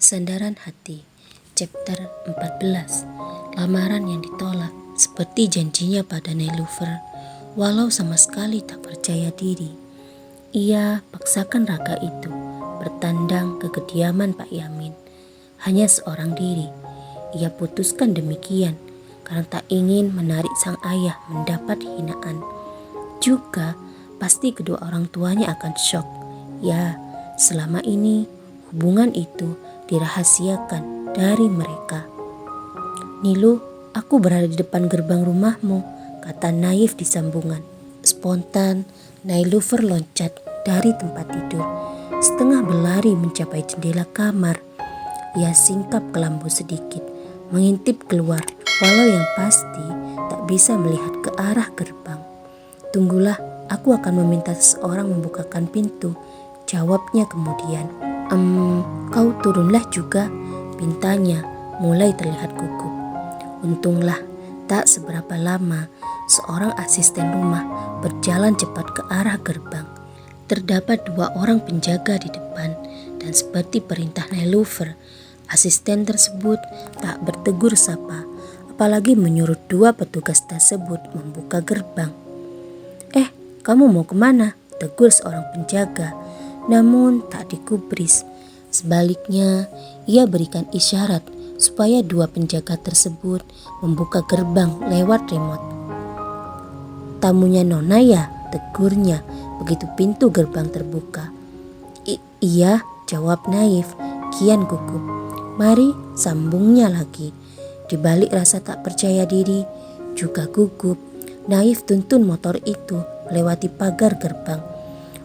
Sandaran Hati, Chapter 14. Lamaran yang ditolak. Seperti janjinya pada Nelufer, walau sama sekali tak percaya diri, ia paksakan Raka itu bertandang ke kediaman Pak Yamin. Hanya seorang diri. Ia putuskan demikian karena tak ingin menarik sang ayah mendapat hinaan. Juga pasti kedua orang tuanya akan syok. Ya, selama ini hubungan itu dirahasiakan dari mereka. "Nilu, aku berada di depan gerbang rumahmu," kata Naif di sambungan. Spontan, Nailufer loncat dari tempat tidur, setengah berlari mencapai jendela kamar. Ia singkap kelambu sedikit, mengintip keluar, walau yang pasti tak bisa melihat ke arah gerbang. "Tunggulah, aku akan meminta seseorang membukakan pintu," jawabnya kemudian. Kau turunlah juga," pintanya mulai terlihat gugup. Untunglah tak seberapa lama seorang asisten rumah berjalan cepat ke arah gerbang. Terdapat 2 orang penjaga di depan dan seperti perintah Nelufer, asisten tersebut tak bertegur sapa, apalagi menyuruh 2 petugas tersebut membuka gerbang. Kamu mau kemana?" tegur seorang penjaga, namun tak digubris. Sebaliknya, ia berikan isyarat supaya 2 penjaga tersebut membuka gerbang lewat remote. "Tamunya Nona ya?" tegurnya begitu pintu gerbang terbuka. Iya," jawab Naif, kian gugup. "Mari," sambungnya lagi. Di balik rasa tak percaya diri juga gugup, Naif tuntun motor itu melewati pagar gerbang.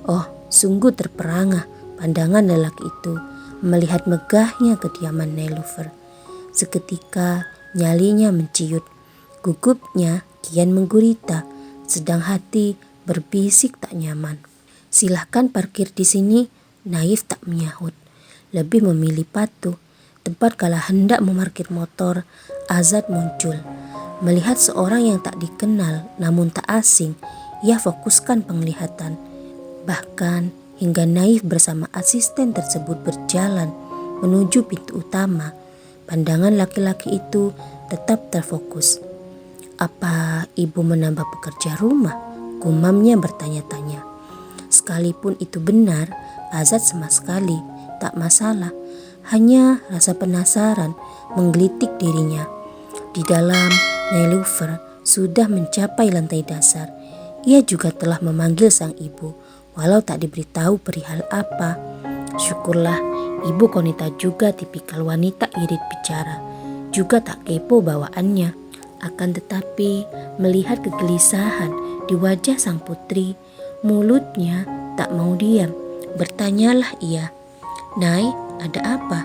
Oh, sungguh terperangah pandangan lelaki itu melihat megahnya kediaman Nelufer. Seketika nyalinya menciut, gugupnya kian menggurita, sedang hati berbisik tak nyaman. "Silahkan parkir di sini," Naif tak menyahut, lebih memilih patuh. Tepat kala hendak memarkir motor, Azad muncul. Melihat seorang yang tak dikenal namun tak asing, ia fokuskan penglihatan. Bahkan hingga Naif bersama asisten tersebut berjalan menuju pintu utama, pandangan laki-laki itu tetap terfokus. "Apa ibu menambah pekerja rumah?" gumamnya bertanya-tanya. Sekalipun itu benar, Azad sama sekali tak masalah. Hanya rasa penasaran menggelitik dirinya. Di dalam, Nelufer sudah mencapai lantai dasar. Ia juga telah memanggil sang ibu, walau tak diberitahu perihal apa. Syukurlah, Ibu Konita juga tipikal wanita irit bicara, juga tak kepo bawaannya. Akan tetapi, melihat kegelisahan di wajah sang putri, mulutnya tak mau diam. Bertanyalah ia, "Nai, ada apa?"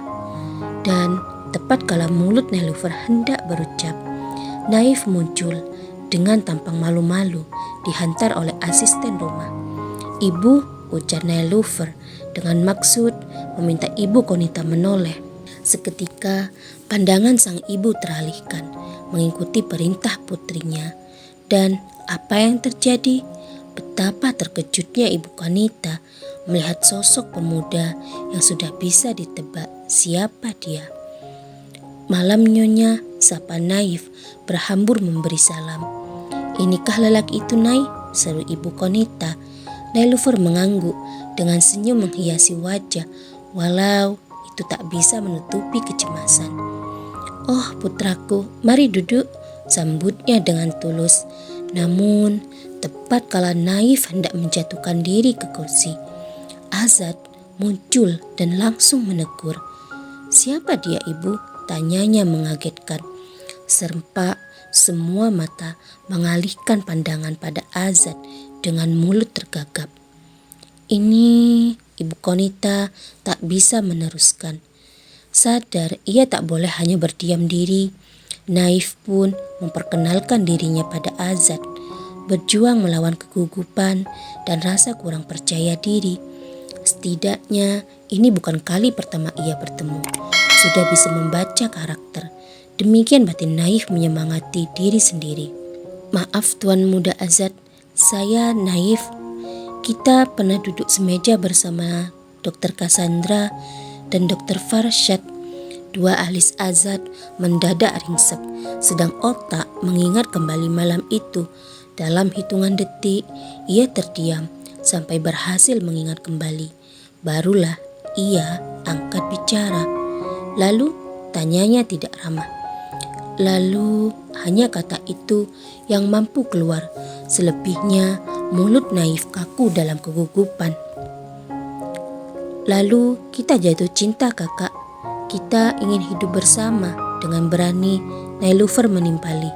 Dan tepat kala mulut Nelufer hendak berucap, Naif muncul dengan tampang malu-malu dihantar oleh asisten rumah. "Ibu," ujar Nelufer dengan maksud meminta Ibu Konita menoleh. Seketika pandangan sang ibu teralihkan mengikuti perintah putrinya. Dan apa yang terjadi? Betapa terkejutnya Ibu Konita melihat sosok pemuda yang sudah bisa ditebak siapa dia. "Malam Nyonya," sapa Naif berhambur memberi salam. "Inikah lelaki itu, Nai?" seru Ibu Konita. Nelufer mengangguk dengan senyum menghiasi wajah, walau itu tak bisa menutupi kecemasan. "Oh putraku, mari duduk," sambutnya dengan tulus. Namun tepat kala Naif hendak menjatuhkan diri ke kursi, Azad muncul dan langsung menegur. "Siapa dia, Ibu?" tanyanya mengagetkan. Serempak semua mata mengalihkan pandangan pada Azad dengan mulut tergagap. Ini Ibu Konita tak bisa meneruskan. Sadar ia tak boleh hanya berdiam diri, Naif pun memperkenalkan dirinya pada Azad, berjuang melawan kegugupan dan rasa kurang percaya diri. Setidaknya ini bukan kali pertama ia bertemu. Sudah bisa membaca karakter. Demikian batin Naif menyemangati diri sendiri. "Maaf Tuan Muda Azad, saya Naif. Kita pernah duduk semeja bersama Dr. Cassandra dan Dr. Farshad. Dua alis Azad mendadak ringsek, sedang otak mengingat kembali malam itu. Dalam hitungan detik, ia terdiam sampai berhasil mengingat kembali. Barulah ia angkat bicara. Lalu tanyanya tidak ramah. Lalu hanya kata itu yang mampu keluar. Selebihnya mulut naif kaku dalam kegugupan. Lalu kita jatuh cinta, kakak. Kita ingin hidup bersama, dengan berani Nailufer menimpali.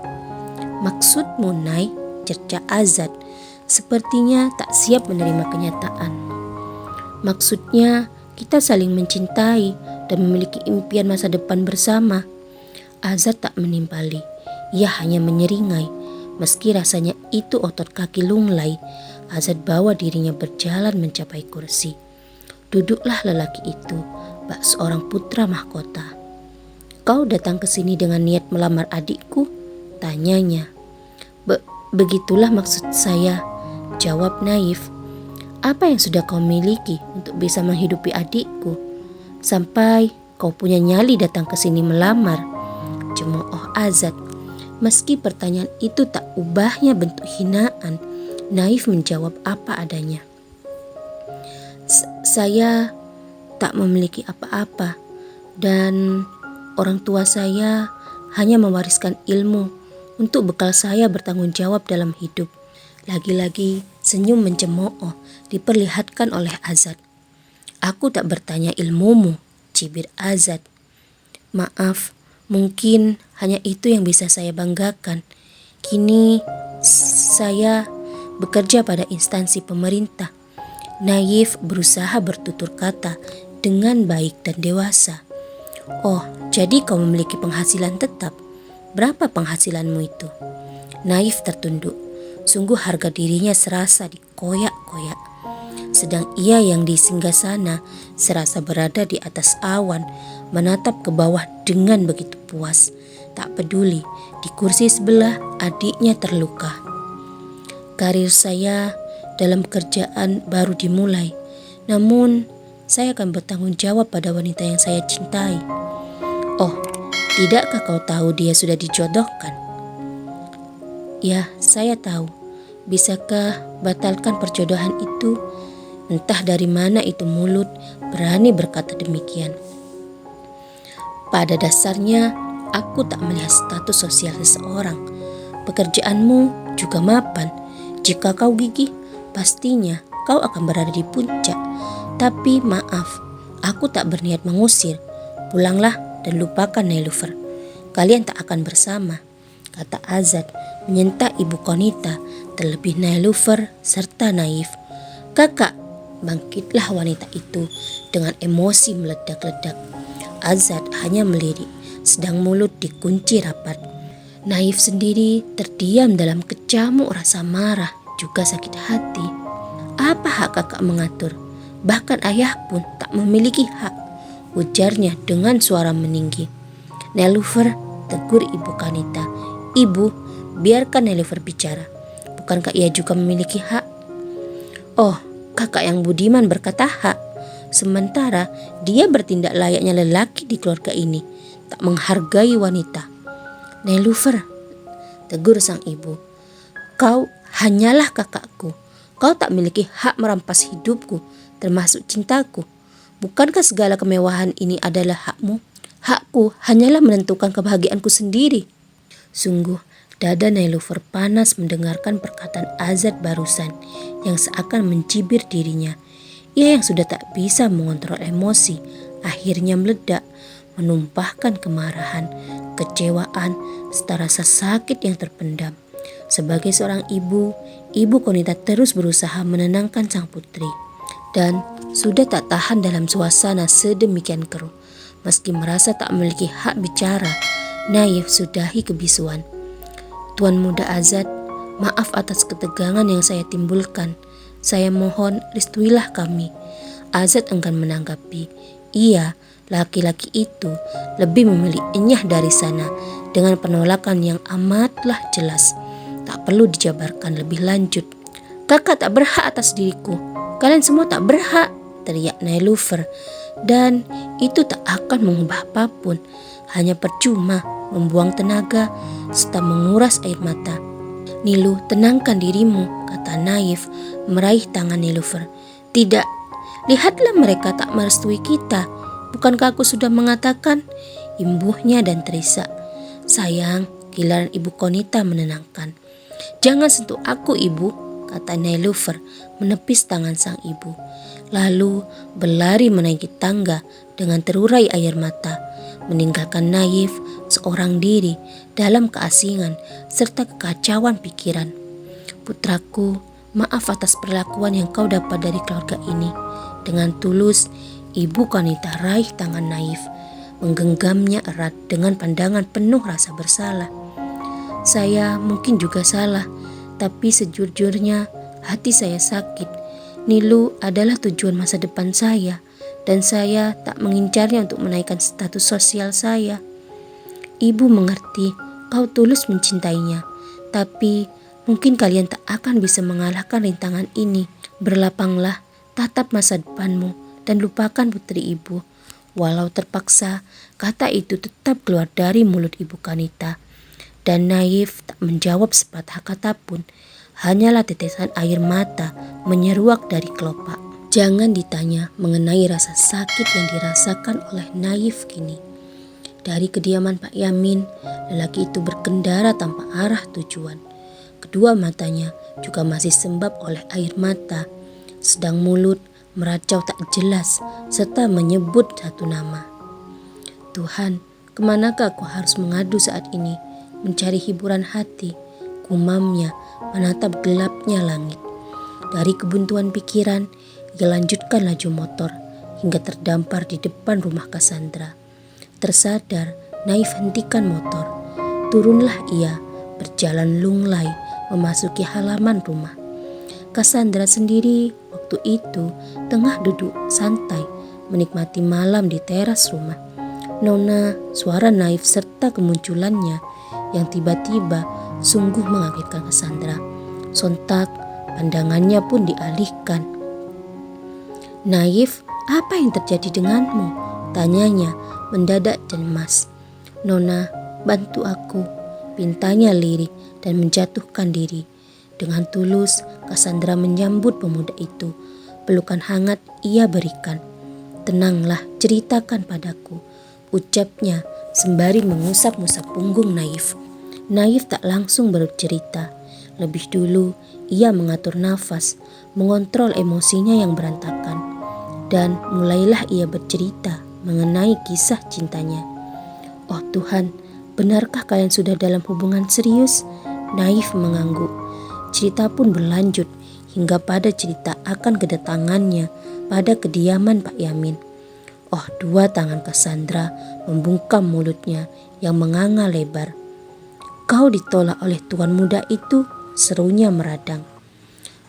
Maksudmu, Nai? Cerca Azad. Sepertinya tak siap menerima kenyataan. Maksudnya kita saling mencintai dan memiliki impian masa depan bersama. Azad tak menimpali. Ia hanya menyeringai. Meski rasanya itu otot kaki lunglai, Azad bawa dirinya berjalan mencapai kursi. Duduklah lelaki itu, bak seorang putra mahkota. Kau datang ke sini dengan niat melamar adikku? Tanyanya. Begitulah maksud saya, jawab naif. Apa yang sudah kau miliki untuk bisa menghidupi adikku? Sampai kau punya nyali datang ke sini melamar, cemooh Azad. Meski pertanyaan itu tak ubahnya bentuk hinaan, naif menjawab apa adanya. Saya tak memiliki apa-apa dan orang tua saya hanya mewariskan ilmu untuk bekal saya bertanggung jawab dalam hidup. Lagi-lagi senyum mencemooh diperlihatkan oleh Azad. Aku tak bertanya ilmumu, cibir Azad. Maaf, mungkin hanya itu yang bisa saya banggakan. Kini saya bekerja pada instansi pemerintah. Naif berusaha bertutur kata dengan baik dan dewasa. Oh, jadi kau memiliki penghasilan tetap? Berapa penghasilanmu itu? Naif tertunduk. Sungguh harga dirinya serasa dikoyak-koyak. Sedang ia yang di singgasana serasa berada di atas awan, menatap ke bawah dengan begitu puas. Tak peduli, di kursi sebelah adiknya terluka. Karir saya dalam kerjaan baru dimulai, namun saya akan bertanggung jawab pada wanita yang saya cintai. Oh, tidakkah kau tahu dia sudah dijodohkan? Ya, saya tahu. Bisakah batalkan perjodohan itu? Entah dari mana itu mulut berani berkata demikian. Pada dasarnya, aku tak melihat status sosial seseorang. Pekerjaanmu juga mapan. Jika kau gigih, pastinya kau akan berada di puncak. Tapi maaf, aku tak berniat mengusir. Pulanglah dan lupakan Nailufer. Kalian tak akan bersama, kata Azad menyentak ibu Konita, terlebih Nailufer serta Naif. Kakak, bangkitlah wanita itu dengan emosi meledak-ledak. Azad hanya melirik, sedang mulut dikunci rapat. Naif sendiri terdiam dalam kecamuk rasa marah juga sakit hati. Apa hak kakak mengatur? Bahkan ayah pun tak memiliki hak, ujarnya dengan suara meninggi. Nailufer, tegur ibu Konita. Ibu, biarkan Nailufer bicara. Bukankah ia juga memiliki hak? Oh, kakak yang budiman berkata hak. Sementara dia bertindak layaknya lelaki di keluarga ini, tak menghargai wanita. Nailufer, tegur sang ibu. Kau hanyalah kakakku. Kau tak memiliki hak merampas hidupku, termasuk cintaku. Bukankah segala kemewahan ini adalah hakmu? Hakku hanyalah menentukan kebahagiaanku sendiri. Sungguh, dada Nailufer panas mendengarkan perkataan Azad barusan yang seakan mencibir dirinya. Ia yang sudah tak bisa mengontrol emosi, akhirnya meledak, menumpahkan kemarahan, kecewaan, serta rasa sakit yang terpendam. Sebagai seorang ibu, ibu Konita terus berusaha menenangkan sang putri. Dan sudah tak tahan dalam suasana sedemikian keruh. Meski merasa tak memiliki hak bicara, Naif sudahi kebisuan. Tuan Muda Azad, maaf atas ketegangan yang saya timbulkan. Saya mohon restuilah kami. Azad enggan menanggapi. Ia, laki-laki itu, lebih memilih enyah dari sana dengan penolakan yang amatlah jelas. Tak perlu dijabarkan lebih lanjut. Kakak tak berhak atas diriku. Kalian semua tak berhak, teriak Nailufer. Dan itu tak akan mengubah apapun, hanya percuma membuang tenaga serta menguras air mata. Nilu, tenangkan dirimu, kata Naif meraih tangan Nilufer. Tidak, lihatlah mereka tak merestui kita. Bukankah aku sudah mengatakan? Imbuhnya dan terisak. Sayang, giliran Ibu Konita menenangkan. Jangan sentuh aku, Ibu, kata Nilufer menepis tangan sang ibu. Lalu berlari menaiki tangga dengan terurai air mata, meninggalkan Naif seorang diri dalam keasingan serta kekacauan pikiran. Putraku, maaf atas perlakuan yang kau dapat dari keluarga ini. Dengan tulus, Ibu Konita raih tangan Naif, menggenggamnya erat dengan pandangan penuh rasa bersalah. Saya mungkin juga salah, tapi sejujurnya hati saya sakit. Nilu adalah tujuan masa depan saya, dan saya tak mengincarnya untuk menaikkan status sosial saya. Ibu mengerti, kau tulus mencintainya, tapi mungkin kalian tak akan bisa mengalahkan rintangan ini. Berlapanglah, tatap masa depanmu, dan lupakan putri ibu. Walau terpaksa, kata itu tetap keluar dari mulut Ibu Konita. Dan Naif tak menjawab sepatah kata pun. Hanyalah tetesan air mata menyeruak dari kelopak. Jangan ditanya mengenai rasa sakit yang dirasakan oleh Naif kini. Dari kediaman Pak Yamin, lelaki itu berkendara tanpa arah tujuan. Kedua matanya juga masih sembab oleh air mata, sedang mulut meracau tak jelas serta menyebut satu nama. Tuhan, kemanakah aku harus mengadu saat ini? Mencari hiburan hati, gumamnya menatap gelapnya langit. Dari kebuntuan pikiran, ia lanjutkan laju motor hingga terdampar di depan rumah Cassandra. Tersadar, Naif hentikan motor. Turunlah ia, berjalan lunglai memasuki halaman rumah. Cassandra sendiri waktu itu tengah duduk santai menikmati malam di teras rumah. Nona, suara Naif serta kemunculannya yang tiba-tiba sungguh mengagetkan Cassandra. Sontak pandangannya pun dialihkan. Naif, apa yang terjadi denganmu? Tanyanya mendadak cemas. Nona, bantu aku, pintanya lirik dan menjatuhkan diri. Dengan tulus Cassandra menyambut pemuda itu. Pelukan hangat ia berikan. Tenanglah, ceritakan padaku, ucapnya sembari mengusap-ngusap punggung Naif. Naif tak langsung bercerita. Lebih dulu ia mengatur nafas, mengontrol emosinya yang berantakan. Dan mulailah ia bercerita mengenai kisah cintanya. Oh Tuhan, benarkah kalian sudah dalam hubungan serius? Naif mengangguk. Cerita pun berlanjut hingga pada cerita akan kedatangannya pada kediaman Pak Yamin. Oh, dua tangan Cassandra membungkam mulutnya yang menganga lebar. Kau ditolak oleh tuan muda itu, serunya meradang.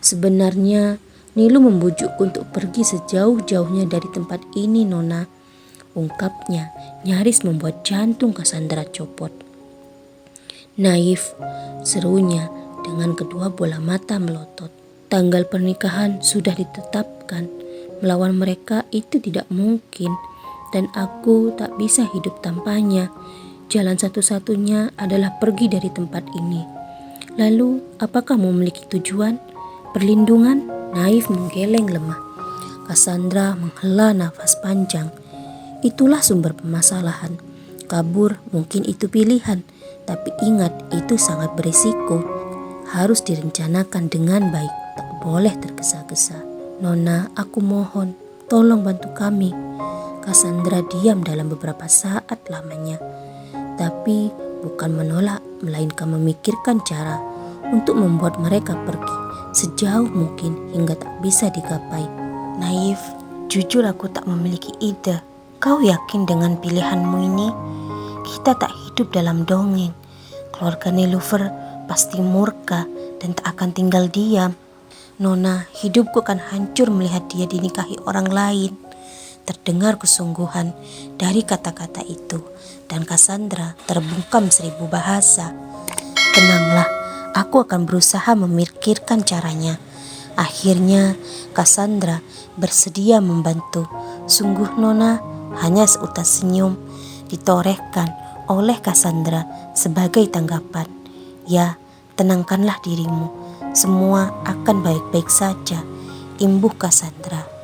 Sebenarnya Nilu membujukku untuk pergi sejauh-jauhnya dari tempat ini, Nona, ungkapnya nyaris membuat jantung Cassandra copot. Naif, serunya dengan kedua bola mata melotot. Tanggal pernikahan sudah ditetapkan. Melawan mereka itu tidak mungkin, dan aku tak bisa hidup tanpanya. Jalan satu-satunya adalah pergi dari tempat ini. Lalu, apakah memiliki tujuan? Perlindungan? Naif menggeleng lemah. Cassandra menghela nafas panjang. Itulah sumber permasalahan. Kabur mungkin itu pilihan, tapi ingat itu sangat berisiko. Harus direncanakan dengan baik, tak boleh tergesa-gesa. Nona, aku mohon, tolong bantu kami. Cassandra diam dalam beberapa saat lamanya. Tapi bukan menolak, melainkan memikirkan cara untuk membuat mereka pergi sejauh mungkin hingga tak bisa digapai. Naif, jujur aku tak memiliki ide. Kau yakin dengan pilihanmu ini? Kita tak hidup dalam dongeng. Keluarga Nilufer pasti murka dan tak akan tinggal diam. Nona, hidupku akan hancur melihat dia dinikahi orang lain. Terdengar kesungguhan dari kata-kata itu, dan Cassandra terbungkam 1000 bahasa. Tenanglah, aku akan berusaha memikirkan caranya. Akhirnya Cassandra bersedia membantu. Sungguh Nona, hanya seutas senyum ditorehkan oleh Cassandra sebagai tanggapan. Ya, tenangkanlah dirimu, semua akan baik-baik saja, imbuh Cassandra.